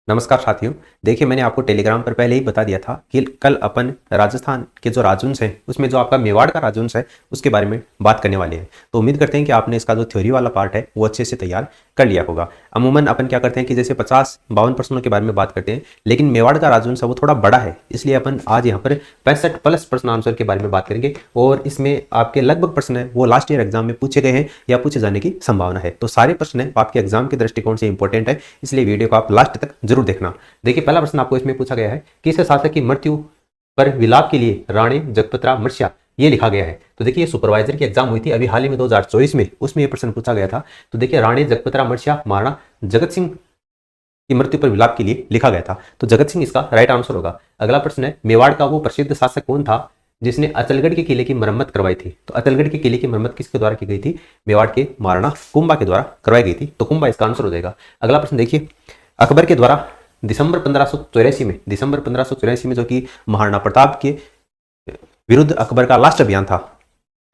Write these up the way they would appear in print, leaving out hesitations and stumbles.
नमस्कार साथियों। देखिए, मैंने आपको टेलीग्राम पर पहले ही बता दिया था कि कल अपन राजस्थान के जो राजवंश है उसमें जो आपका मेवाड़ का राजवंश है उसके बारे में बात करने वाले हैं। तो उम्मीद करते हैं कि आपने इसका जो थ्योरी वाला पार्ट है वो अच्छे से तैयार कर लिया होगा। अमूमन अपन क्या करते हैं कि जैसे 50-52 प्रश्नों के बारे में बात करते हैं, लेकिन मेवाड़ का राजवंश है वो थोड़ा बड़ा है, इसलिए अपन आज यहाँ पर 65+ प्रश्न आंसर के बारे में बात करेंगे। और इसमें आपके लगभग प्रश्न है वो लास्ट ईयर एग्जाम में पूछे गए हैं या पूछे जाने की संभावना है। तो सारे प्रश्न आपके एग्जाम के दृष्टिकोण से इंपॉर्टेंट है, इसलिए वीडियो को आप लास्ट तक जरूर देखना। देखिए, पहला प्रश्न आपको इसमें पूछा गया है कि इस शासक की मृत्यु पर विलाप के लिए राणी जगपत्रा मर्ष्या ये लिखा गया है। तो देखिए, सुपरवाइजर की एग्जाम हुई थी अभी हाल ही में 2024 में, उसमें ये प्रश्न पूछा गया था। तो देखिए, राणी जगपत्रा मर्ष्या महाराणा जगत सिंह की मृत्यु पर विलाप के लिए लिखा गया था, तो जगत सिंह इसका राइट आंसर होगा। अगला प्रश्न है, मेवाड़ का वो प्रसिद्ध शासक कौन था जिसने अचलगढ़ के किले की मरम्मत करवाई थी? तो अचलगढ़ के किले की मरम्मत किसके द्वारा की गई थी? मेवाड़ के महाराणा कुंभा के द्वारा करवाई गई थी, तो कुंभा इसका आंसर हो जाएगा। अगला प्रश्न देखिए, अकबर के द्वारा दिसंबर 1584 में जो कि महाराणा प्रताप के विरुद्ध अकबर का लास्ट अभियान था,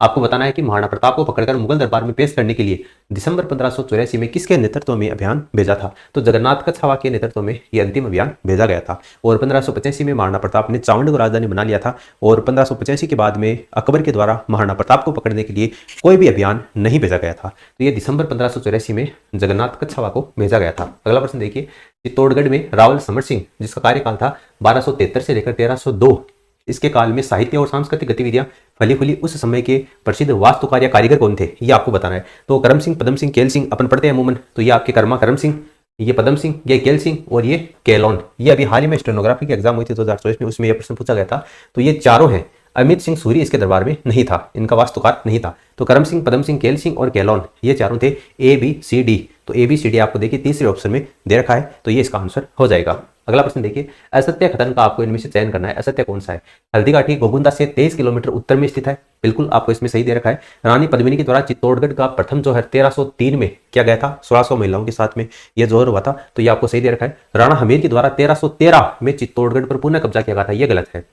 आपको बताना है कि महाराणा प्रताप को पकड़कर मुगल दरबार में पेश करने के लिए दिसंबर 1584 में किसके नेतृत्व में अभियान भेजा था? तो जगन्नाथ कछावा के नेतृत्व में यह अंतिम अभियान भेजा गया था। और 1585 में महाराणा प्रताप ने चावंड को राजधानी बना लिया था, और 1585 के बाद में अकबर के द्वारा महाराणा प्रताप को पकड़ने के लिए कोई भी अभियान नहीं भेजा गया था। तो ये दिसंबर 1584 में जगन्नाथ कछावा को भेजा गया था। अगला प्रश्न देखिए, चित्तौड़गढ़ में रावल समर सिंह जिसका कार्यकाल था 1273 से लेकर 1302, इसके काल में साहित्य और सांस्कृतिक गतिविधियां फली फूली, उस समय के प्रसिद्ध वास्तुकार या कारीगर कौन थे ये आपको बताना है। तो करम सिंह, पदम सिंह, केल सिंह अपन पढ़ते हैं अमूमन, तो ये आपके कर्मा करम सिंह, ये पदम सिंह, ये केल सिंह और ये केलौन। ये अभी हाल ही में स्टेनोग्राफी की एग्जाम हुई थी 2024 में, उसमें यह प्रश्न पूछा गया था। तो ये चारों हैं। अमित सिंह सूरी इसके दरबार में नहीं था, इनका वास्तुकार नहीं था। तो करम सिंह, पदम सिंह, केल सिंह और केलौन ये चारों थे। ABCD, तो ABCD आपको देखिए तीसरे ऑप्शन में दे रखा है, तो ये इसका आंसर हो जाएगा। अगला प्रश्न देखिए, असत्य कथन का आपको इनमें से चयन करना है। असत्य कौन सा है? हल्दीघाटी गोगुंदा से 23 किलोमीटर उत्तर में स्थित है, बिल्कुल आपको इसमें सही दे रखा है। रानी पद्मिनी के द्वारा चित्तौड़गढ़ का प्रथम जो है 1303 में किया गया था, 1600 महिलाओं के साथ में यह जोहर हुआ था, तो ये आपको सही दे रखा है। राणा हमीर के द्वारा 1313 में चित्तौड़गढ़ पर पुनः कब्जा किया गया था, यह गलत है।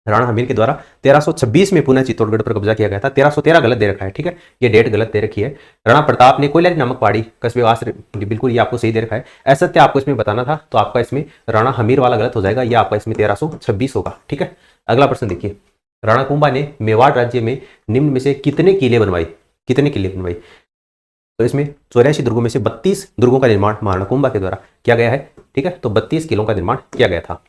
राणा हमीर के द्वारा 1326 में पुनः चित्तौड़गढ़ पर कब्जा किया गया था, 1313 गलत दे रखा है, ठीक है, ये डेट गलत दे रखी है। राणा प्रताप ने कोयलारी नामक पहाड़ी कस्बे वास, बिल्कुल ये आपको सही दे रखा है। असत्य आपको इसमें बताना था, तो आपका इसमें राणा हमीर वाला गलत हो जाएगा, ये आपका इसमें 1326 होगा, ठीक है। अगला प्रश्न देखिए, राणा कुंभा ने मेवाड़ राज्य में निम्न में से कितने किले बनवाए? कितने किले बनवाए? तो इसमें 84 दुर्गों में से 32 दुर्गों का निर्माण महाराणा कुंभा के द्वारा किया गया है, ठीक है। तो 32 किलों का निर्माण किया गया था।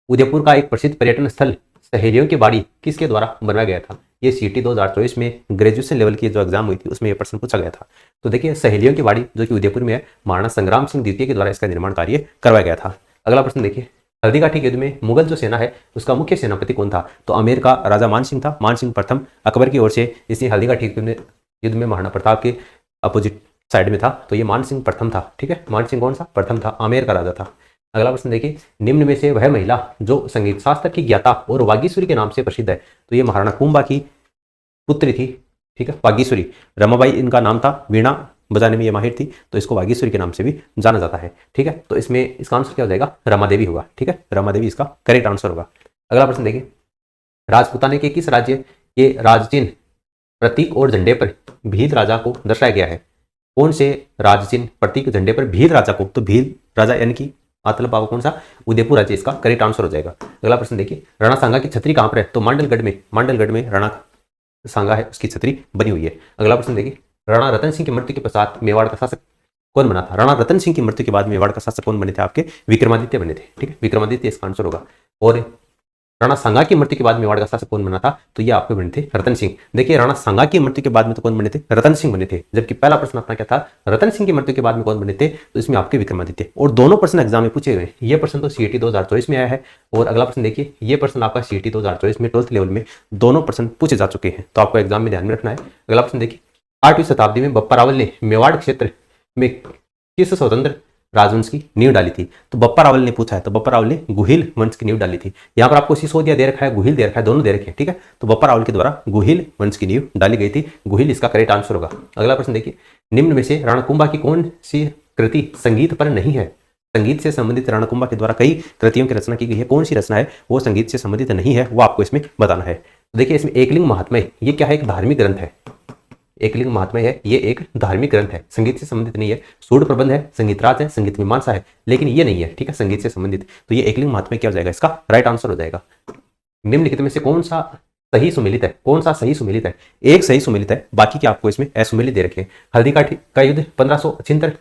उदयपुर का एक प्रसिद्ध पर्यटन स्थल सहेलियों की बाड़ी किसके द्वारा बनवाया गया था? ये CT 2024 में ग्रेजुएशन लेवल की जो एग्जाम हुई थी उसमें यह प्रश्न पूछा गया था। तो देखिए, सहेलियों की बाड़ी जो कि उदयपुर में है, महाराणा संग्राम सिंह द्वितीय के द्वारा इसका निर्माण कार्य करवाया गया था। अगला प्रश्न देखिए, हल्दीघाटी युद्ध में मुगल जो सेना है उसका मुख्य सेनापति कौन था? तो आमेर का राजा मान सिंह था, मान सिंह प्रथम अकबर की ओर से, इसलिए हल्दीघाटी युद्ध में महाराणा प्रताप के अपोजिट साइड में था, तो ये मान सिंह प्रथम था, ठीक है। मान सिंह कौन सा? प्रथम था, आमेर का राजा था। अगला प्रश्न देखिए, निम्न में से वह महिला जो संगीत शास्त्र की ज्ञाता और वागीश्वरी के नाम से प्रसिद्ध है? तो ये महाराणा कुंभा की पुत्री थी, ठीक है, वागीश्वरी। रमाबाई इनका नाम था, वीणा बजाने में ये माहिर थी, तो इसको वागीश्वरी के नाम से भी जाना जाता है, ठीक है। तो इसमें इसका आंसर क्या हो जाएगा? रमादेवी होगा, ठीक है, रमादेवी इसका करेक्ट आंसर होगा। अगला प्रश्न देखिए, राजपूताने के किस राज्य के राजचिन्ह, प्रतीक और झंडे पर भील राजा को दर्शाया गया है? कौन से राजचिन्ह, प्रतीक, झंडे पर भील राजा को? तो भील राजा यानी कि मतलब आपको कौन सा? उदयपुर राज्य इसका करेक्ट आंसर हो जाएगा। अगला प्रश्न देखिए, राणा सांगा की छतरी कहां पर है? तो मांडलगढ़ में राणा सांगा है उसकी छतरी बनी हुई है। अगला प्रश्न देखिए, राणा रतन सिंह की मृत्यु के पश्चात मेवाड़ का शासक कौन बना था? राणा रतन सिंह की मृत्यु के बाद मेवाड़ का शासक कौन बने थे? आपके विक्रमादित्य बने थे, ठीक है, विक्रमादित्य इसका आंसर होगा। और राणा सांगा की मृत्यु के बाद मेवाड़ का शासक कौन बना था? तो ये आपके बने थे रतन सिंह। देखिए, राणा सांगा की मृत्यु के बाद में तो कौन बने थे? रतन सिंह बने थे, जबकि पहला प्रश्न अपना क्या था? रतन सिंह की मृत्यु के बाद में कौन बने थे? तो इसमें आपके विक्रमादित्य। और दोनों प्रश्न एग्जाम में पूछे हुए, ये प्रश्न तो CT 2024 में आया है, और अगला प्रश्न देखिए, ये प्रश्न आपका CT 2024 में 12th लेवल में दोनों प्रश्न पूछे जा चुके हैं, तो आपको एग्जाम में ध्यान में रखना है। अगला प्रश्न देखिए, 8वीं शताब्दी में बप्पा रावल ने मेवाड़ क्षेत्र में किस स्वतंत्र राजवंश की नींव डाली थी? तो बप्पा रावल ने पूछा है, तो बप्पा रावल ने गुहिल वंश की नींव डाली थी। यहाँ पर आपको सिसोदिया दे रखा है, गुहिल दे रखा है, दोनों दे रखे हैं, ठीक है। तो बप्पा रावल के द्वारा गुहिल वंश की नींव डाली गई थी, गुहिल इसका करेक्ट आंसर होगा। अगला प्रश्न देखिए, निम्न में से राणा कुंभा की कौन सी कृति संगीत पर नहीं है? संगीत से संबंधित राणा कुंभा के द्वारा कई कृतियों की रचना की गई है, कौन सी रचना है वो संगीत से संबंधित नहीं है, वो आपको इसमें बताना है। तो देखिए, इसमें एकलिंग महात्म्य, ये क्या है? एक धार्मिक ग्रंथ है, एकलिंग महात्म्य है ये एक धार्मिक ग्रंथ है, संगीत से संबंधित नहीं है। सूड प्रबंध है, संगीत राज है, संगीत मीमांसा है, लेकिन ये नहीं है, ठीक है, संगीत से संबंधित। तो ये एकलिंग महात्म्य क्या हो जाएगा, इसका राइट आंसर हो जाएगा। निम्नलिखित में से कौन सा सही सुमेलित है, कौन सा सही सुमेलित है? एक सही सुमेलित है, बाकी के आपको इसमें असुमेलित दे रखे हैं। हल्दी का युद्ध 1576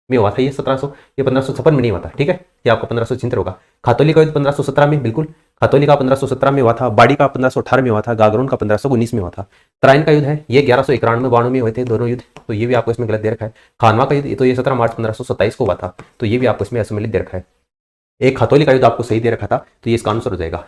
में हुआ था, ये 1556 में नहीं हुआ था, ठीक है, ये आपका 1576 होगा। खातौली का युद्ध 1517 में, बिल्कुल खातौली का 1517 में हुआ था। बाड़ी का 1518 में हुआ था। गागरोन का 1519 में हुआ था। तराइन का युद्ध है ये 1191-92 में हुए थे दोनों युद्ध, तो ये भी आपको इसमें गलत दे रखा है। खानवा का युद्ध तो ये 17 मार्च 1527 को हुआ था, तो ये भी आपको इसमें असुमेलित दे रखा है। एक खातौली का युद्ध आपको सही दे रखा था, तो ये इसका आंसर हो जाएगा।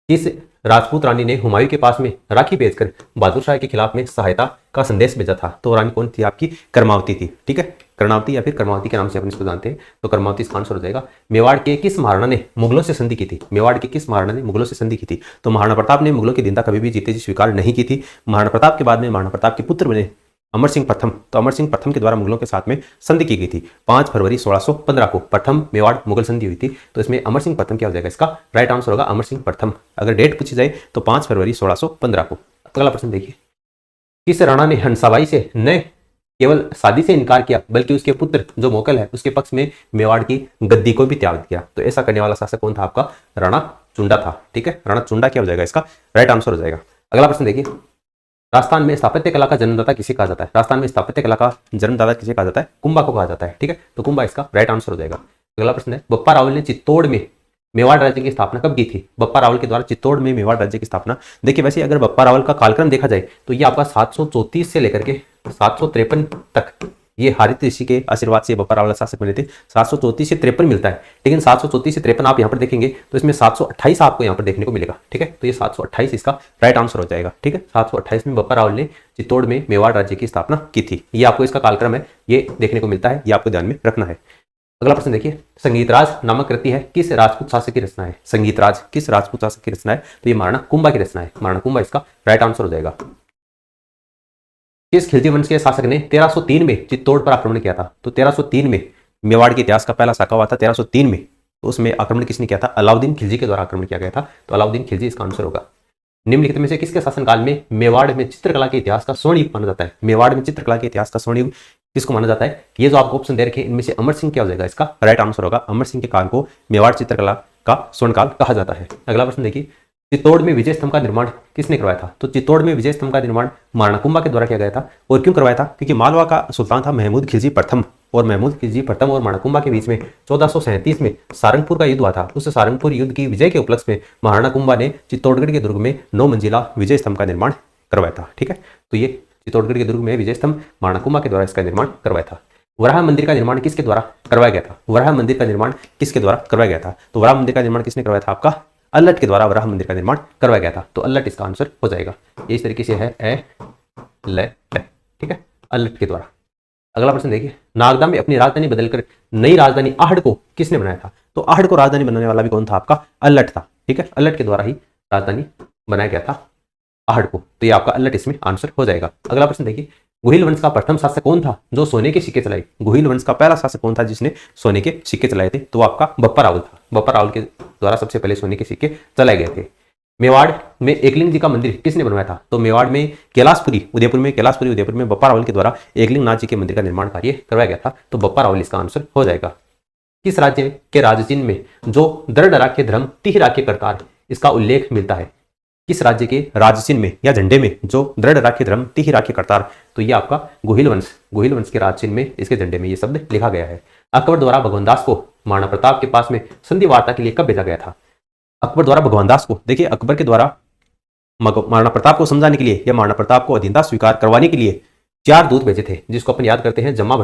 किस राजपूत रानी ने हुमायूं के पास में राखी भेजकर बहादुर शाह के खिलाफ में सहायता का संदेश भेजा था? तो रानी कौन थी आपकी? कर्मावती थी, ठीक है, कर्णावती या फिर कर्मावती के नाम से अपन इसको जानते हैं, तो कर्मावती इसका आंसर हो जाएगा। मेवाड़ के किस महाराणा ने मुगलों से संधि की थी? मेवाड़ के किस महाराणा ने मुगलों से संधि की थी? तो महाराणा प्रताप ने मुगलों की दीनता कभी भी जीते जी स्वीकार नहीं की थी। महाराणा प्रताप के बाद में महाराणा प्रताप के पुत्र बने अमर सिंह प्रथम, तो अमर सिंह प्रथम के द्वारा मुगलों के साथ में संधि की गई थी। 5 फरवरी 1615 को प्रथम मेवाड़ मुगल संधि हुई थी, तो इसमें अमर सिंह प्रथम क्या हो जाएगा? इसका राइट आंसर होगा अमर सिंह प्रथम। अगर डेट पूछी जाए तो 5 फरवरी 1615 को। अगला प्रश्न देखिए, किस राणा ने हंसाबाई से न केवल शादी से इनकार किया बल्कि उसके पुत्र जो मोकल है उसके पक्ष में मेवाड़ की गद्दी को भी त्याग दिया? तो ऐसा करने वाला शासक कौन था आपका? राणा चुंडा था, ठीक है, राणा चुंडा क्या हो जाएगा? इसका राइट आंसर हो जाएगा। अगला प्रश्न देखिए, राजस्थान में स्थापत्य कला का जन्मदाता किसे कहा जाता है? राजस्थान में स्थापत्य कला का जन्मदाता किसे कहा जाता है? कुंभा को कहा जाता है, ठीक है, तो कुंभा इसका राइट आंसर हो जाएगा। अगला प्रश्न है, बप्पा रावल ने चित्तौड़ में मेवाड़ राज्य की स्थापना कब की थी? बप्पा रावल के द्वारा चित्तौड़ में मेवाड़ राज्य की स्थापना, देखिए वैसे अगर बप्पा रावल का कालक्रम देखा जाए तो ये आपका 734 से लेकर के 753 तक, ये हारित ऋषि के आशीर्वाद से बप्पा रावल शासक बने थे। 734 से 53 मिलता है, लेकिन 734 से 53 आप यहाँ पर देखेंगे तो इसमें 728 आपको यहाँ पर देखने को मिलेगा, ठीक है, तो ये 728 इसका राइट आंसर हो जाएगा, ठीक है। 728 में बप्पा रावल ने चित्तौड़ में मेवाड़ राज्य की स्थापना की थी। ये आपको इसका कालक्रम है, ये देखने को मिलता है, ये आपको ध्यान में रखना है। अगला प्रश्न देखिए, संगीतराज नामक कृति है किस राजपूत शासक की रचना है? संगीतराज किस राजपूत शासक की रचना है? तो ये महाराणा कुंभा की रचना है, महाराणा कुंभा इसका राइट आंसर हो जाएगा। किस खिलजी वंश के शासक ने 1303 में चित्तौड़ पर आक्रमण किया था? तो 1303 में मेवाड़ के इतिहास का पहला शाखा हुआ था 1303 में, तो उसमें आक्रमण किसने किया था? अलाउद्दीन खिलजी के द्वारा आक्रमण किया गया था, तो अलाउद्दीन खिलजी इसका आंसर होगा। निम्नलिखित में से किसके शासनकाल में मेवाड़ में चित्रकला के इतिहास का स्वर्ण युग माना जाता है? मेवाड़ में चित्रकला के इतिहास का स्वर्ण युग किसको माना जाता है? ये जो आपको ऑप्शन दे रखे हैं इनमें से अमर सिंह क्या हो जाएगा? इसका राइट आंसर होगा अमर सिंह के काल को मेवाड़ चित्रकला का स्वर्ण काल कहा जाता है। अगला प्रश्न देखिए, चित्तौड़ में विजय स्तंभ का निर्माण किसने करवाया था? तो चित्तौड़ में विजय स्तंभ का निर्माण महाराणा कुंभा के द्वारा किया गया था। और क्यों करवाया था? क्योंकि मालवा का सुल्तान था महमूद खिलजी प्रथम, और महमूद खिलजी प्रथम और महाराणा कुंभा के बीच में 1437 में सारंगपुर का युद्ध हुआ था। उस सारंगपुर युद्ध की विजय के उपलक्ष्य में महाराणा कुंभा ने चित्तौड़गढ़ के दुर्ग में 9 मंजिला विजय स्तंभ का निर्माण करवाया था, ठीक है, तो ये चित्तौड़गढ़ के दुर्ग में विजय स्तंभ महाराणा कुंभा के द्वारा इसका निर्माण करवाया था। वराह मंदिर का निर्माण किसके द्वारा करवाया गया था? वराह मंदिर का निर्माण किसके द्वारा करवाया गया था? तो वराह मंदिर का निर्माण किसने करवाया था? आपका अल्लट के द्वारा वराह मंदिर का निर्माण करवाया गया था, तो अल्लट इसका आंसर हो जाएगा। ये इस तरीके से है ठीक है, अल्लट के द्वारा। अगला प्रश्न देखिए, नागदा में अपनी राजधानी बदलकर नई राजधानी आहड़ को किसने बनाया था? तो आहड़ को राजधानी बनाने वाला भी कौन था? आपका अल्लट था, ठीक है, अल्लट के द्वारा ही राजधानी बनाया गया था आहड़ को, तो ये आपका अल्लट इसमें आंसर हो जाएगा। अगला प्रश्न देखिए, गुहिल वंश का प्रथम शासक कौन था जो सोने के सिक्के चलाए? गुहिल वंश का पहला शासक कौन था जिसने सोने के सिक्के चलाए थे? तो आपका बप्पा रावल था। बप्पा रावल के द्वारा सबसे पहले सोने के सिक्के चलाए गए थे। मेवाड़ में एकलिंग जी का मंदिर किसने बनवाया था? तो मेवाड़ में कैलाशपुरी उदयपुर में बप्पा रावल के द्वारा एकलिंग नाथ जी के मंदिर का निर्माण कार्य करवाया गया था, तो बप्पा रावल इसका आंसर हो जाएगा। किस राज्य के राजचिन्ह में जो दृढ़ राखे धर्म तिह राखे करतार इसका उल्लेख मिलता है? किस राज्य के राजचिन्ह में या झंडे में जो दृढ़ राखे धर्म तिह राखे करतार, तो ये आपका गुहिल वंश के राजचिन्ह में इसके झंडे में ये शब्द लिखा गया है। अकबर द्वारा भगवानदास को महाराणा प्रताप के पास में संधि वार्ता के लिए कब भेजा गया था? अकबर द्वारा भगवानदास को, देखिए अकबर के द्वारा महाराणा प्रताप को समझाने के लिए या महाराणा प्रताप को अधीनता स्वीकार करवाने के लिए 4 दूत भेजे थे, जिसको अपन याद करते हैं जमा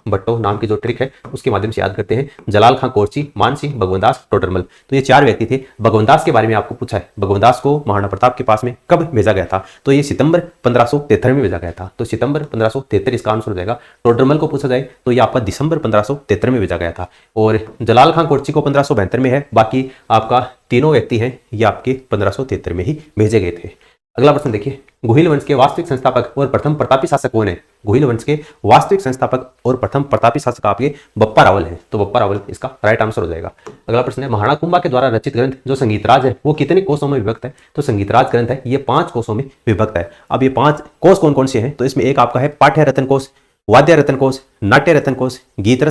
भट्टो नाम की जो ट्रिक है उसके माध्यम से याद करते हैं। जलाल खां कोरची, मान सिंह, भगवनदास, टोडरमल, तो ये 4 व्यक्ति थे। भगवनदास के बारे में आपको पूछा है, भगवनदास को महाराणा प्रताप के पास में कब भेजा गया था? तो ये सितंबर 1573 में भेजा गया था, तो सितंबर 1573 इसका आंसर हो जाएगा। टोडरमल को पूछा जाए तो ये आपका दिसंबर 1573 में भेजा गया था, और जलाल खां कोरची को 1572 में है। बाकी आपका तीनों व्यक्ति हैं ये आपके 1573 में ही भेजे गए थे। अगला प्रश्न देखिए, गुहिल वंश के वास्तविक संस्थापक और प्रथम प्रतापी शासक कौन है? गुहिल वंश के वास्तविक संस्थापक और प्रथम प्रतापी शासक आपके बप्पा रावल है, तो बप्पा रावल इसका राइट आंसर हो जाएगा। अगला प्रश्न है, महाराणा कुंभा के द्वारा रचित ग्रंथ जो संगीतराज है वो कितने कोषों में विभक्त है? तो संगीतराज ग्रंथ है ये 5 कोषों में विभक्त है। अब ये 5 कोष कौन कौन से हैं? तो इसमें एक आपका है पाठ्य रत्न कोष, वाद्य रत्न कोष, नाट्य रत्न कोष, गीत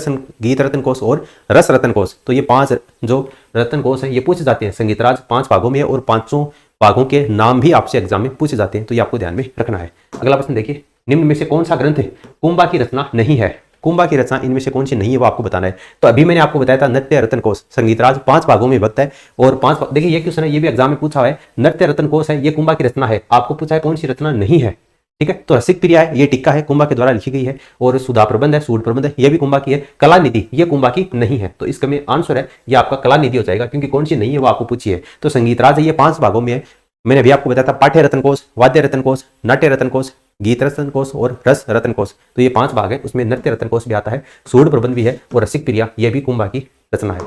रत्न कोष और रस रत्न कोष। तो ये 5 जो रत्न कोष है ये पूछे जाते हैं। संगीतराज 5 भागों में है और 5 भागों के नाम भी आपसे एग्जाम में पूछे जाते हैं, तो ये आपको ध्यान में रखना है। अगला प्रश्न देखिए, निम्न में से कौन सा ग्रंथ कुंभा की रचना नहीं है? कुंभा की रचना इनमें से कौन सी नहीं है वो आपको बताना है। तो अभी मैंने आपको बताया था नृत्य रत्न कोष, संगीतराज 5 भागों में विभक्त है और 5 देखिए ये क्वेश्चन है, ये भी एग्जाम में पूछा है। नृत्य रत्न कोष है ये कुंभा की रचना है, आपको पूछा है कौन सी रचना नहीं है, ठीक है। तो रसिक प्रिया है ये टिक्का है, कुंभा के द्वारा लिखी गई है। और सुधा प्रबंध है, सूड प्रबंध है, ये भी कुंभा की है। कला निधि ये कुंभा की नहीं है, तो इसका में आंसर है ये आपका कला निधि हो जाएगा, क्योंकि कौन सी नहीं है वो आपको पूछी है। तो संगीतराज है ये 5 भागों में है। मैंने अभी आपको बताया था पाठ्य रत्न कोष, वाद्य रत्न कोष, नाट्य रत्न कोष, गीत रत्न कोष और रस रत्न कोष। तो ये 5 भाग है, उसमें नृत्य रत्न कोष भी आता है, सूड प्रबंध भी है और रसिक प्रिया ये भी कुंभा की रचना है।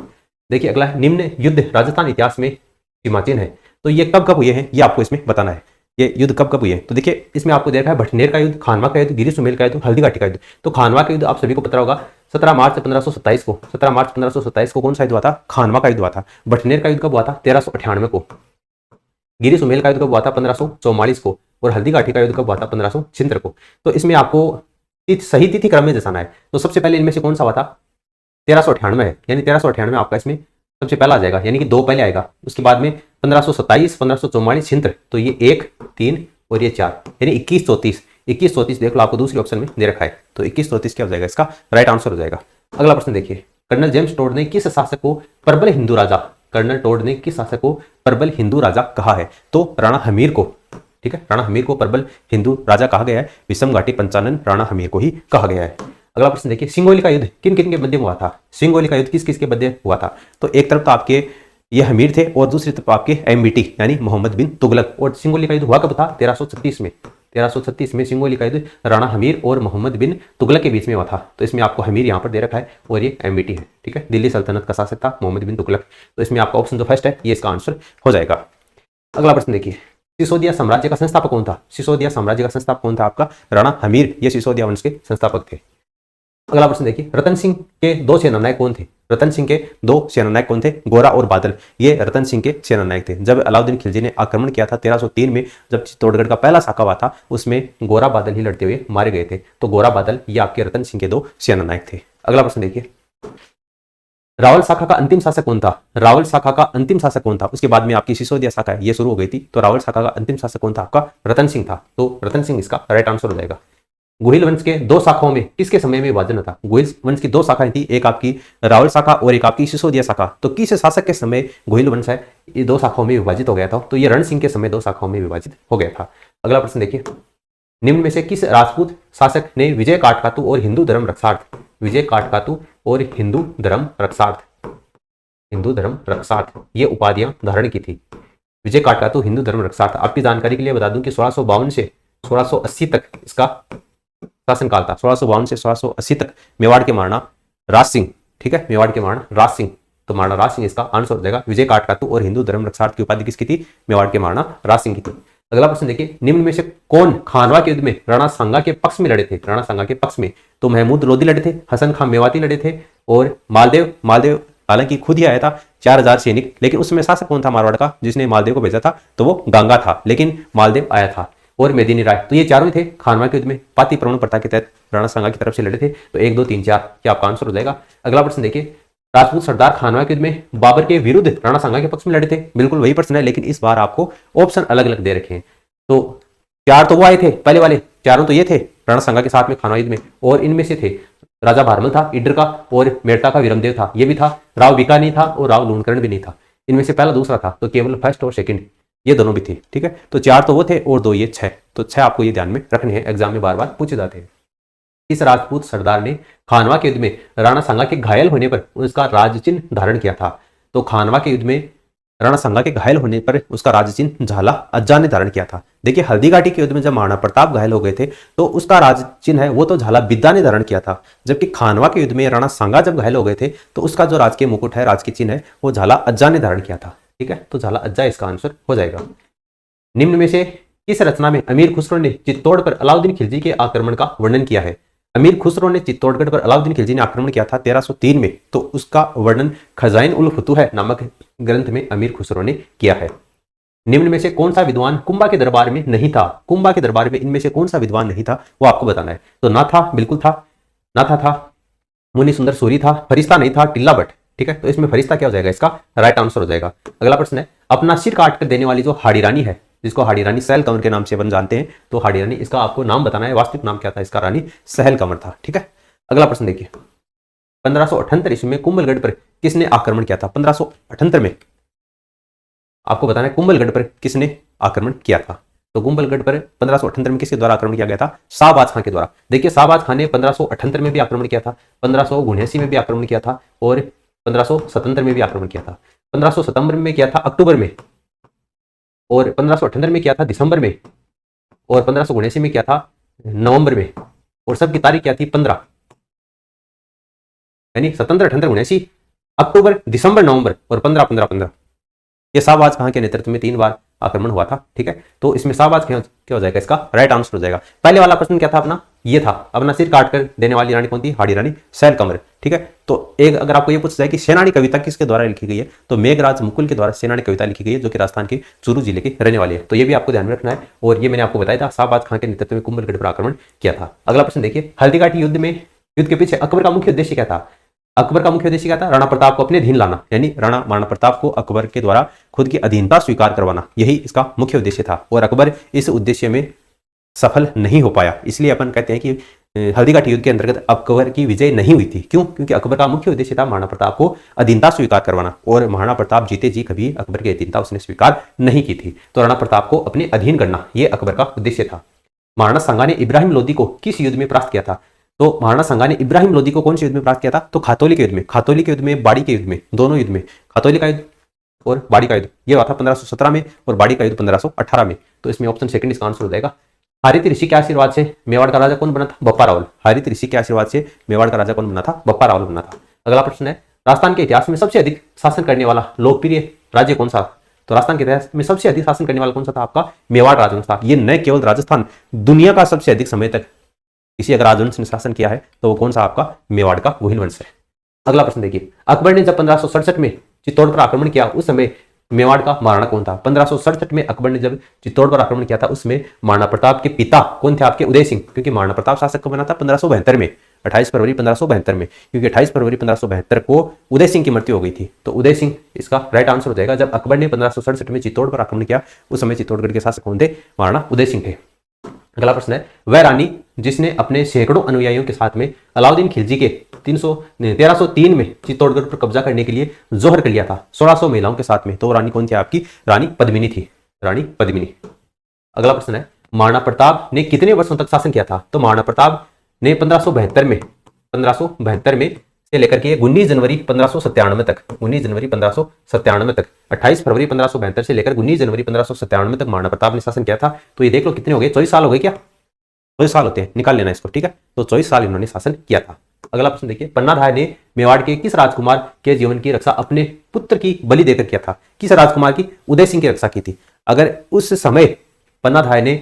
देखिए अगला है, निम्न युद्ध राजस्थान इतिहास में सीमाचिन्ह है, तो ये कब कब हुए हैं ये आपको इसमें बताना है। ये युद्ध कब कब हुए हैं? तो देखिए इसमें आपको देखा है भटनेर का युद्ध, खानवा का युद्ध, गिरी सुमेल का युद्ध, हल्दीघाटी का युद्ध। तो खानवा का युद्ध आप सभी को पता होगा 17 मार्च 1527 को, 17 मार्च 1527 को कौन सा युद्ध हुआ था? खानवा का युद्ध हुआ था। भटनेर का युद्ध कब हुआ था? 1398 को। गिरी सुमेल का युद्ध कब हुआ था? 1544 को। और हल्दीघाटी का युद्ध कब हुआ था? 1576 को। तो इसमें आपको सही तिथि क्रम में दर्शाना है। तो सबसे पहले इनमें से कौन सा हुआ था? 1398 है, यानी 1398 आपका इसमें सबसे पहला आ जाएगा, यानी कि 2 पहले आएगा। उसके बाद में 1527, 1544 छिंत्र, तो ये 1, 3 और ये 4, यानी 2134। 2134 देख लो आपको दूसरी ऑप्शन में दे रखा है, तो 2134 क्या हो जाएगा? इसका राइट आंसर हो जाएगा। अगला प्रश्न देखिए, कर्नल जेम्स टोड ने किस शासक को प्रबल हिंदू राजा, कर्नल टोड ने किस शासक को प्रबल हिंदू राजा कहा है? तो राणा हमीर को, ठीक है, राणा हमीर को प्रबल हिंदू राजा कहा गया है। विषम घाटी पंचानन राणा हमीर को ही कहा गया है। अगला प्रश्न देखिए, सिंगोली का युद्ध किन किन के मध्य में हुआ था? सिंगोली का युद्ध किस किस के मध्य हुआ था? तो एक तरफ तो आपके ये हमीर थे और दूसरी तरफ आपके एमबीटी यानी मोहम्मद बिन तुगलक। और सिंगोली का युद्ध हुआ कब था? 1336 में। 1336 में सिंगोली का युद्ध राणा हमीर और मोहम्मद बिन तुगलक के बीच में हुआ था। तो इसमें आपको हमीर यहाँ पर दे रखा है और ये एमबीटी है, ठीक है। दिल्ली सल्तनत का शासक था मोहम्मद बिन तुगलक। तो इसमें आपका ऑप्शन जो फर्स्ट है ये इसका आंसर हो जाएगा। अगला प्रश्न देखिए, सिसोदिया साम्राज्य का संस्थापक कौन था? सिसोदिया साम्राज्य का संस्थापक कौन था? आपका राणा हमीर, ये सिसोदिया वंश के संस्थापक थे। अगला प्रश्न देखिए, रतन सिंह के 2 सेनानायक कौन थे? रतन सिंह के 2 सेनानायक कौन थे? गोरा और बादल, ये रतन सिंह के सेनानायक थे। जब अलाउद्दीन खिलजी ने आक्रमण किया था 1303 में, जब चित्तौड़गढ़ का पहला साका हुआ था, उसमें गोरा बादल ही लड़ते हुए मारे गए थे। तो गोरा बादल ये आपके रतन सिंह के 2 सेनानायक थे। अगला प्रश्न देखिए, रावल शाखा का अंतिम शासक कौन था? रावल शाखा का अंतिम शासक कौन था? उसके बाद में आपकी सिसोदिया शाखा है ये शुरू हो गई थी। तो रावल शाखा का अंतिम शासक कौन था? आपका रतन सिंह था। तो रतन सिंह इसका राइट आंसर हो जाएगा। गुहिल वंश के 2 शाखाओं में किसके समय में विभाजन था? गुहिल वंश की 2 शाखाएं थी, एक आपकी रावल शाखा और एक आपकी सिसोदिया शाखा। तो किस शासक के समय गुहिल वंश है ये 2 शाखाओं में विभाजित हो गया था? तो ये रण सिंह के समय 2 शाखाओं में विभाजित हो गया था। अगला प्रश्न देखिए, निम्न में से किस राजपूत शासक ने विजय काटकातु और हिंदू धर्म रक्षार्थ, विजय काटकातु और हिंदू धर्म रक्षार्थ ये उपाधियां धारण की थी? विजय काटकातु, हिंदू धर्म रक्षार्थ। आपकी जानकारी के लिए बता दूं कि 1652 से 1680 तक इसका शासनकाल था। 1652 से 1680 तक मेवाड़ के महाराणा राज सिंह, ठीक है, मेवाड़ के महाराणा राज सिंह। तो महाराणा राज सिंह इसका आंसर हो जाएगा। विजय काटकातु और हिंदू धर्म रक्षार्थ की उपाधि किसकी थी? मेवाड़ के महाराणा राज सिंह की थी। अगला प्रश्न देखिए, निम्न में से कौन खानवा के युद्ध में राणा सांगा के पक्ष में लड़े थे? राणा सांगा के पक्ष में तो महमूद लोधी लड़े थे, हसन खां मेवाती लड़े थे और मालदेव हालांकि खुद ही आया था 4000 सैनिक, लेकिन उसमें शासक कौन था मारवाड़ का जिसने मालदेव को भेजा था? तो वो गांगा था, लेकिन मालदेव आया था। और मेदिनी राय, तो ये चारों ही थे खानवा के युद्ध में पाती प्रवण प्रथा के तहत राणा सांगा की तरफ से लड़े थे। तो 1, 2, 3, 4 क्या आपका आंसर हो जाएगा। अगला प्रश्न देखिए, राजपूत सरदार खानवा के युद्ध में बाबर के विरुद्ध राणा सांगा के पक्ष में लड़े थे। बिल्कुल वही प्रश्न है, लेकिन इस बार आपको ऑप्शन अलग अलग दे रखे हैं। तो 4 तो वो आए थे पहले वाले, चारों तो ये थे राणा सांगा के साथ में खानवा युद्ध में। और इनमें से थे राजा भारमल था इडर का, और मेड़ता का वीरमदेव था ये भी था, राव बीका नहीं था और राव लूणकरण भी नहीं था। इनमें से पहला दूसरा था, तो केवल फर्स्ट और सेकंड ये दोनों भी थे, ठीक है। तो 4 तो वो थे और 2 ये 6, तो 6 आपको ये ध्यान में रखने हैं, एग्जाम में बार बार पूछे जाते हैं। इस राजपूत सरदार ने खानवा के युद्ध में राणा सांगा के घायल होने पर उसका राजचिन्ह धारण किया था। तो खानवा के युद्ध में राणा सांगा के घायल होने पर उसका राजचिन्ह झाला अज्जा ने धारण किया था। देखिए हल्दीघाटी के युद्ध में जब महाराणा प्रताप घायल हो गए थे तो उसका राजचिन्ह है वो तो झाला बिद्दा ने धारण किया था, जबकि खानवा के युद्ध में राणा सांगा जब घायल हो गए थे तो उसका जो राजकीय मुकुट है, राजकीय चिन्ह है, वो झाला अज्जा ने धारण किया था, ठीक है। तो झाला अज्जा इसका आंसर हो जाएगा। निम्न में से किस रचना में अमीर खुसरो ने चित्तौड़ पर अलाउद्दीन खिलजी के आक्रमण का वर्णन किया है? अमीर खुसरो ने चित्तौड़गढ़ पर अलाउद्दीन खिलजी ने आक्रमण किया था 1303 में, तो उसका वर्णन खजाइन उल फुतूह नामक ग्रंथ में अमीर खुसरो ने किया है। निम्न में से कौन सा विद्वान कुंभा के दरबार में नहीं था? कुंभा के दरबार में इनमें से कौन सा विद्वान नहीं था, वो आपको बताना है। तो ना था, बिल्कुल था, ना था, मुनि सुंदर सूरी था, फरिश्ता नहीं था, टिल्ला भट्ट। ठीक है, तो इसमें फरिश्ता क्या हो जाएगा? इसका राइट आंसर हो जाएगा। अगला प्रश्न है, अपना सिर काट कर देने वाली जो हाड़ी रानी है, जिसको हाड़ी रानी सहल कंवर के नाम से अपन जानते हैं, तो हाड़ी रानी, इसका आपको नाम बताना है। वास्तविक नाम क्या था इसका? रानी सहल कंवर था। ठीक है, अगला प्रश्न देखिए, 1578 ईस्वी में कुंभलगढ़ पर किसने आक्रमण किया था? 1578 में आपको बताना है कुंभलगढ़ पर किसने आक्रमण किया था। तो कुंभलगढ़ पर 1578 में किसके द्वारा आक्रमण किया गया था? शाहबाज खां के द्वारा। देखिए, शाहबाज खां ने 1578 में भी आक्रमण किया था, 1579 में भी आक्रमण किया था, और 1577 में भी आक्रमण किया था। 1577 में किया था अक्टूबर में, और 1578 में किया था दिसंबर में, और 1579 में किया था नवंबर में, और सबकी तारीख क्या थी? 15, यानी 77, 78, 79, अक्टूबर, दिसंबर, नवंबर, और 15, 15, 15। ये शाहबाज खां के नेतृत्व में 3 बार आक्रमण हुआ था। ठीक है, तो इसमें शाहबाज क्या हो जाएगा? इसका राइट आंसर हो जाएगा। पहले वाला प्रश्न क्या था अपना? ये था, अपना सिर काट कर देने वाली रानी कौन थी? हाड़ी रानी सहल कंवर। ठीक है, तो एक अगर आपको ये पूछा जाए कि सेनानी कविता किसके द्वारा लिखी गई है, तो मेघराज मुकुल के द्वारा सेनानी कविता लिखी गई है, जो कि राजस्थान के चूरू जिले के रहने वाली है। तो ये भी आपको ध्यान में रखना है, और ये मैंने आपको बताया था, शाहबाज खां के नेतृत्व में कुंभलगढ़ पर आक्रमण किया था। अगला प्रश्न देखिए, हल्दीघाटी युद्ध के पीछे अकबर का मुख्य उद्देश्य क्या था? अकबर का मुख्य उद्देश्य क्या था? राणा प्रताप को अपने अधीन लाना, यानी राणा महाराणा प्रताप को अकबर के द्वारा खुद की अधीनता स्वीकार करवाना, यही इसका मुख्य उद्देश्य था। और अकबर इस उद्देश्य में सफल नहीं हो पाया, इसलिए अपन कहते हैं कि हल्दीघाटी युद्ध के अंतर्गत अकबर की विजय नहीं हुई थी। क्यों? क्योंकि अकबर का मुख्य उद्देश्य था महाराणा प्रताप को अधीनता स्वीकार करवाना, और महाराणा प्रताप जीते जी कभी अकबर की अधीनता उसने स्वीकार नहीं की थी। तो राणा प्रताप को अपने अधीन करना, यह अकबर का उद्देश्य था। महाराणा सांगा ने इब्राहिम लोदी को किस युद्ध में परास्त किया था? तो महाराणा सांगा ने इब्राहिम लोदी को कौन से युद्ध में परास्त किया था? तो खातौली के युद्ध में, खातौली के युद्ध में, बाड़ी के युद्ध में, दोनों युद्ध में, खातौली का युद्ध और बाड़ी का युद्ध, ये हुआ था 1517 में, और बाड़ी का युद्ध 1518 में। तो इसमें ऑप्शन सेकंड इसका आंसर हो जाएगा। हरित ऋषि के आशीर्वाद से मेवाड़ का राजा कौन बना था? बप्पा रावल। हरित ऋषि के आशीर्वाद से मेवाड़ का राजा कौन बना था? बप्पा रावल बना था। अगला प्रश्न है, राजस्थान के इतिहास में सबसे अधिक शासन करने वाला लोकप्रिय राज्य कौन सा? तो राजस्थान के इतिहास में सबसे अधिक शासन करने वाला कौन सा था? आपका मेवाड़ राजवंश था। ये न केवल राजस्थान, दुनिया का सबसे अधिक समय तक किसी अगर राजवंश ने शासन किया है तो वो कौन सा? आपका मेवाड़ का गोहिल वंश है। अगला प्रश्न देखिए, अकबर ने जब 1567 में चित्तौड़ पर आक्रमण किया, उस समय मेवाड़ का महाराणा कौन था? 1567 में अकबर ने जब चित्तौड़ पर आक्रमण किया था, उसमें महाराणा प्रताप के पिता कौन थे? आपके उदय सिंह, क्योंकि महाराणा प्रताप शासक कब बना था? 1572 में, 28 फरवरी 1572 में, क्योंकि 28 फरवरी 1572 को उदय सिंह की मृत्यु हो गई थी। तो उदय सिंह इसका राइट आंसर हो जाएगा। जब अकबर ने 1567 में चित्तौड़ पर आक्रमण किया, उस समय चित्तौड़गढ़ के शासक कौन थे? महाराणा उदय सिंह थे। अगला प्रश्न है, वह रानी जिसने अपने सैकड़ों अनुयायियों के साथ में अलाउद्दीन खिलजी के 1303 में चित्तौड़गढ़ पर कब्जा करने के लिए जोहर कर लिया था 1600 महिलाओं के साथ में, तो रानी कौन थी? आपकी रानी पद्मिनी थी, रानी पद्मिनी। अगला प्रश्न है, महाराणा प्रताप ने कितने वर्षों तक शासन किया था? तो महाराणा प्रताप ने 1572 में से लेकर के 19 जनवरी 1597 तक, 19 जनवरी 1597 तक, 28 फरवरी 1572 से लेकर 19 जनवरी 1597 तक महाराणा प्रताप ने शासन किया था। तो ये देख लो कितने हो गए? 24 साल हो गए क्या? 24 साल होते हैं, निकाल लेना इसको। ठीक है, तो 24 साल इन्होंने शासन किया था। अगला प्रश्न देखिए, पन्ना धाय ने मेवाड़ के किस राजकुमार के जीवन की रक्षा अपने पुत्र की बलि देकर किया था? किस राजकुमार की? उदय सिंह की रक्षा की थी। अगर उस समय पन्ना धाय ने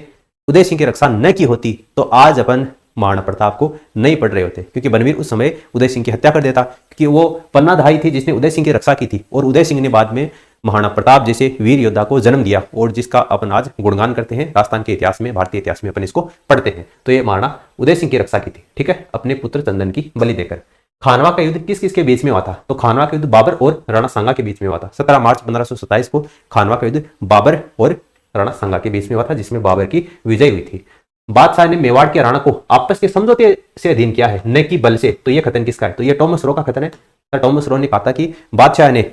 उदय सिंह की रक्षा न की होती तो आज अपन महाराणा प्रताप को नहीं पढ़ रहे होते, क्योंकि बनवीर उस समय उदय सिंह की हत्या कर देता, क्योंकि वो पन्ना धाई थी जिसने उदय सिंह की रक्षा की थी, और उदय सिंह ने बाद में महाराणा प्रताप जैसे वीर योद्धा को जन्म दिया, और जिसका अपन आज गुणगान करते हैं राजस्थान के इतिहास में, भारतीय इतिहास में अपन इसको पढ़ते हैं। तो ये महाराणा उदय सिंह की रक्षा की थी। ठीक है, अपने पुत्र चंदन की बलि देकर। खानवा का युद्ध किस किस के बीच में हुआ था? तो खानवा का युद्ध बाबर और राणा सांगा के बीच में हुआ था। 17 मार्च 1527 को खानवा का युद्ध बाबर और राणा सांगा के बीच में हुआ था, जिसमें बाबर की विजय हुई थी। बादशाह ने मेवाड़ के राणा को आपस के समझौते से अधीन किया है, न कि बल से। तो यह कथन किसका है? तो यह टॉमस रो का कथन है। सर टॉमस रो ने कहा था कि बादशाह ने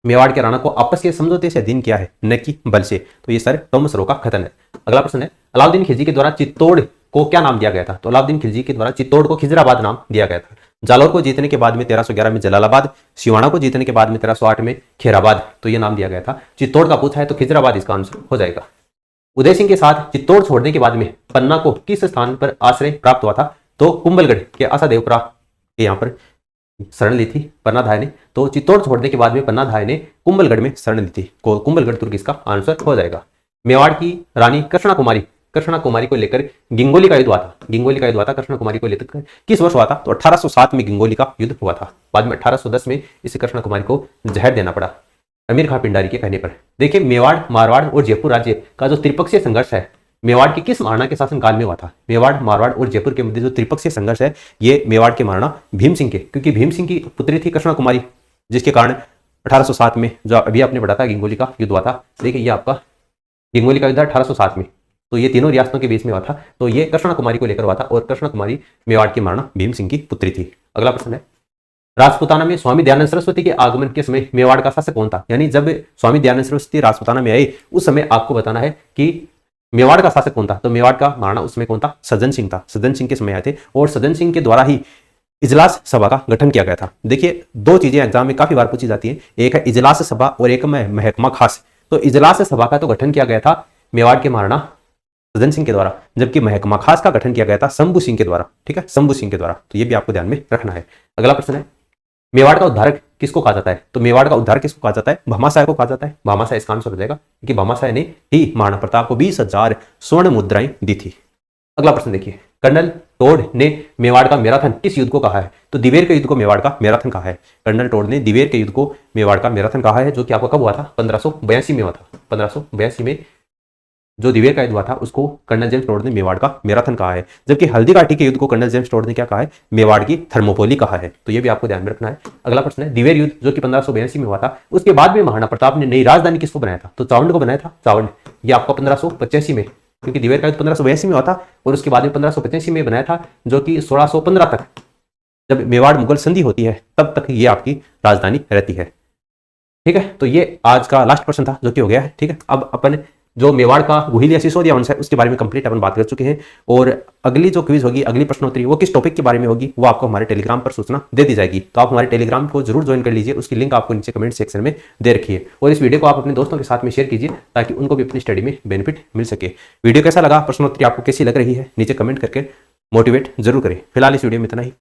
मेवाड़ के राणा को आपस के समझौते से अधीन किया है, न कि बल से। तो ये सर टॉमस रो का कथन है। अगला प्रश्न है, अलाउद्दीन खिलजी के द्वारा चित्तौड़ को क्या नाम दिया गया था? तो अलाउद्दीन खिलजी के द्वारा चित्तौड़ को खिजराबाद नाम दिया गया था। जालौर को जीतने के बाद में 1311 में जलालाबाद, सिवाना को जीतने के बाद में 1308 में खेराबाद, तो ये नाम दिया गया था। चित्तौड़ का पूछा है तो खिजराबाद इसका आंसर हो जाएगा। उदय सिंह के साथ चित्तौड़ छोड़ने के बाद में पन्ना को किस स्थान पर आश्रय प्राप्त हुआ था? तो कुंभलगढ़ के आसादेवपुरा के यहाँ पर शरण ली थी पन्ना धाय ने। तो चित्तौड़ छोड़ने के बाद में पन्ना धाय ने कुंभलगढ़ में शरण ली थी। कुंभलगढ़ दुर्ग इसका आंसर हो जाएगा। मेवाड़ की रानी कृष्णा कुमारी को लेकर गिंगोली का युद्ध हुआ था। गिंगोली का युद्ध हुआ था कृष्णा कुमारी को लेकर। किस वर्ष हुआ था? तो 1807 में गिंगोली का युद्ध हुआ था। बाद में 1810 में इस कृष्णा कुमारी को जहर देना पड़ा अमीर खां पिंडारी के कहने पर। देखिए, मेवाड़, मारवाड़ और जयपुर राज्य का जो त्रिपक्षीय संघर्ष है, मेवाड़ के किस महाराणा के शासन काल में हुआ था? मेवाड़, मारवाड़ और जयपुर के मध्य जो त्रिपक्षीय संघर्ष है, ये मेवाड़ के महाराणा भीम सिंह के, क्योंकि भीम सिंह की पुत्री थी कृष्णा कुमारी, जिसके कारण 1807 में जो अभी आपने पढ़ा था गिंगोली का युद्ध हुआ था। देखिए, ये आपका गिंगोली का युद्ध 1807 में, तो ये तीनों रियासतों के बीच में हुआ था। तो ये कृष्णा कुमारी को लेकर हुआ था और कृष्णा कुमारी मेवाड़ के महाराणा भीम सिंह की पुत्री थी। अगला प्रश्न है, राजपुताना में स्वामी दयानंद सरस्वती के आगमन के समय मेवाड़ का शासक कौन था? यानी जब स्वामी दयानंद सरस्वती राजपुताना में आए उस समय आपको बताना है कि मेवाड़ का शासक कौन था। तो मेवाड़ का महाराणा उसमें कौन था? सज्जन सिंह था। सज्जन सिंह के समय आए थे और सज्जन सिंह के द्वारा ही इजलास सभा का गठन किया गया था। देखिए, दो चीजें एग्जाम में काफी बार पूछी जाती हैं, एक है इजलास सभा और एक महकमा खास। तो इजलास सभा का तो गठन किया गया था मेवाड़ के महाराणा सज्जन सिंह के द्वारा, जबकि महकमा खास का गठन किया गया था शंभू सिंह के द्वारा। ठीक है, शंभू सिंह के द्वारा। तो ये भी आपको ध्यान में रखना है। अगला प्रश्न है, मेवाड़ का उद्धारक किसको कहा जाता है? तो मेवाड़ का उद्धारक किसको कहा जाता है? भामाशाह को कहा जाता है। भामाशाह इसका आंसर हो जाएगा, क्योंकि भामाशाह ने ही महाराणा प्रताप को 20,000 स्वर्ण मुद्राएं दी थी। अगला प्रश्न देखिए, कर्नल टोड ने मेवाड़ का मैराथन किस युद्ध को कहा है? तो दिवेर के युद्ध को मेवाड़ का मैराथन कहा है। कर्नल टोड ने दिवेर के युद्ध को मेवाड़ का मैराथन कहा है, जो कि आपको कब हुआ था? 1582 में हुआ था। 1582 में जो दिवेर का युद्ध हुआ था उसको कर्नल जेम्स टोड ने मेवाड़ का मैराथन कहा है, जबकि हल्दी घाटी के युद्ध को कर्नल जेम्स टोड ने क्या कहा है? मेवाड़ की थर्मोपोली कहा है। तो ये भी आपको ध्यान में रखना है। अगला प्रश्न है, दिवेर युद्ध जो कि 1582 में हुआ था, उसके बाद में महाराणा प्रताप ने नई राजधानी किसको बनाया था? तो चावंड को बनाया था। चावंड ये आपका 1585 में, क्योंकि दिवेर का युद्ध 1582 में हुआ था और उसके बाद में 1585 में बनाया था, जो कि 1615 तक जब मेवाड़ मुगल संधि होती है तब तक ये आपकी राजधानी रहती है। ठीक है, तो ये आज का लास्ट प्रश्न था जो कि हो गया है। ठीक है, अब अपन जो मेवाड़ का गुहिल या सिसोदिया वंश है उसके बारे में कंप्लीट अपन बात कर चुके हैं, और अगली जो क्विज होगी, अगली प्रश्नोत्तरी, वो किस टॉपिक के बारे में होगी वो आपको हमारे टेलीग्राम पर सूचना दे दी जाएगी। तो आप हमारे टेलीग्राम को जरूर ज्वाइन कर लीजिए, उसकी लिंक आपको नीचे कमेंट सेक्शन में दे रखिए, और इस वीडियो को आप अपने दोस्तों के साथ में शेयर कीजिए ताकि उनको भी अपनी स्टडी में बेनिफिट मिल सके। वीडियो कैसा लगा, प्रश्नोत्तरी आपको कैसी लग रही है, नीचे कमेंट करके मोटिवेट जरूर करें। फिलहाल इस वीडियो में इतना ही।